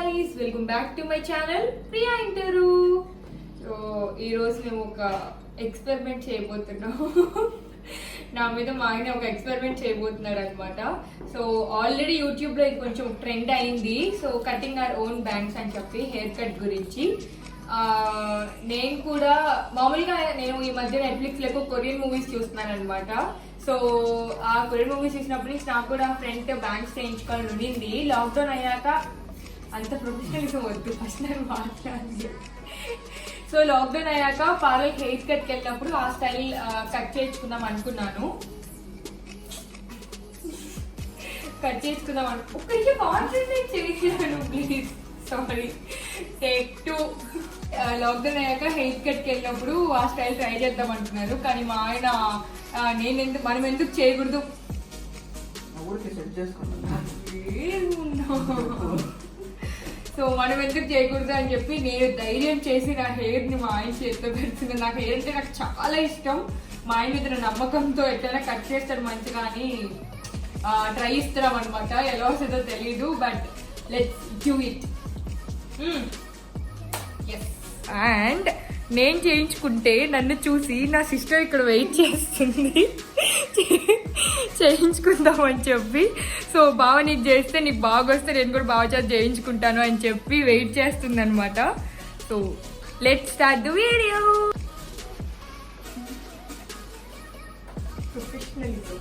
guys, welcome back to my channel Priya Interu. So ee roju memu oka experiment cheyabothunnamu. నా మీద మా ఆయన ఒక ఎక్స్పెరిమెంట్ చేయబోతున్నాడు అనమాట. సో ఆల్రెడీ యూట్యూబ్లో ఇది కొంచెం ట్రెండ్ అయింది. So cutting our own bangs అని చెప్పి హెయిర్ కట్ గురించి నేను కూడా మామూలుగా నేను ఈ మధ్య నెట్ఫ్లిక్స్లో ఎక్కువ కొరియన్ మూవీస్ చూస్తున్నాను అనమాట. సో ఆ కొరియన్ మూవీస్ చూసినప్పటి నుంచి నాకు కూడా ఫ్రంట్ బ్యాంగ్స్ చేయించుకోవాలని ఉండింది. లాక్డౌన్ అయ్యాక అంత ప్రొఫెషనలిజం వద్దు, ఫస్ట్ నేను మాట్లాడి. సో లాక్డౌన్ అయ్యాక పార్లర్ హెయిర్ కట్కి వెళ్ళినప్పుడు ఆ స్టైల్ కట్ చేసుకుందాం అనుకున్నాను. ఒక్కరికి కాన్సన్ట్రేట్ చేసాను ప్లీజ్, సారీ. టేక్ 2. లాక్డౌన్ అయ్యాక హెయిర్ కట్కి వెళ్ళినప్పుడు ఆ స్టైల్ ట్రై చేద్దాం అంటున్నారు. కానీ మా ఆయన మనం ఎందుకు చేయకూడదు, సో మనం ఎందుకు చేయకూడదు అని చెప్పి నేను ధైర్యం చేసి నా హెయిర్ని మా ఆయన చేతిలో పెడుతున్నాను. నాకు హెయిర్ అంటే నాకు చాలా ఇష్టం. మా ఆయన మీద నమ్మకంతో ఎట్లయినా కట్ చేస్తాడు మంచిగా అని ట్రై ఇస్తున్నాం అనమాట. ఎలా వస్తుందో తెలీదు, but let's do it. And నేను చేయించుకుంటే నన్ను చూసి నా సిస్టర్ ఇక్కడ వెయిట్ చేస్తుంది చేయించుకుందామని చెప్పి. సో బావ నీకు చేస్తే నీకు బాగా వస్తే నేను కూడా బాగా చేసి చేయించుకుంటాను అని చెప్పి వెయిట్ చేస్తుంది అనమాట. So let's start the video. Professionalism.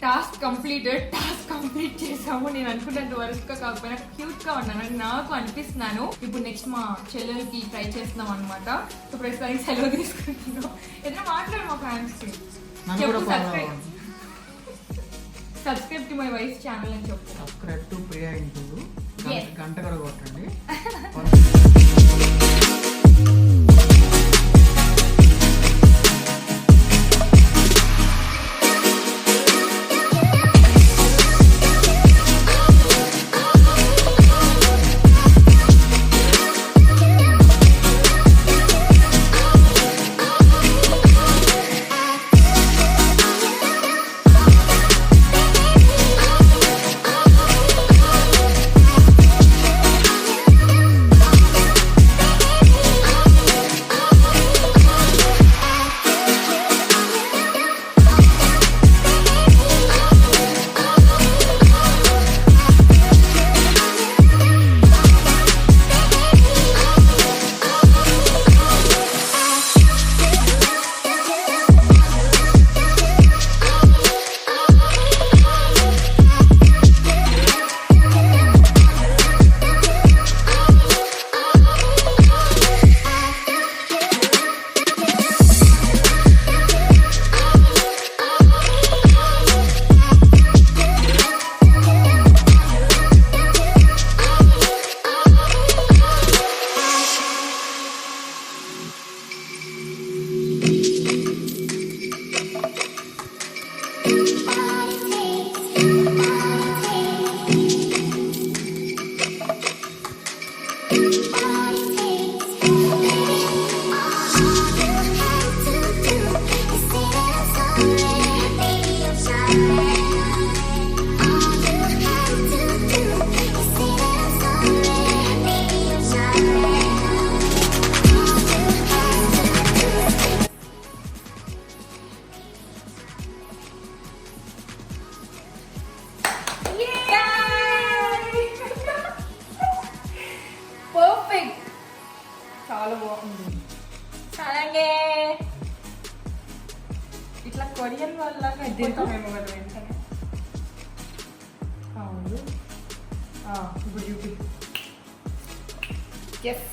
Task complete చేసాము. నేను అనుకున్నంత వరకు కాకపోయినా క్యూట్ గా ఉన్నాను నాకు అనిపిస్తున్నాను. ఇప్పుడు నెక్స్ట్ మా చెల్లెలకి ట్రై చేస్తున్నాం అనమాట. సో ప్రస్తుతానికి సెలవు తీసుకుంటున్నాం. ఏదైనా మాట్లాడు మా ఫ్యాన్స్ కి. Subscribe to my wife channel అని చెప్పు. Subscribe to Priya Intur. గంట కూడా కొట్టండి. చాలా బాగుంది. అలాగే ఇట్లా కొరియన్ వాళ్ళగా ఎదుగుతామేమో కదా వెంటనే. అవును ఇప్పుడు యూట్యూబ్. ఎస్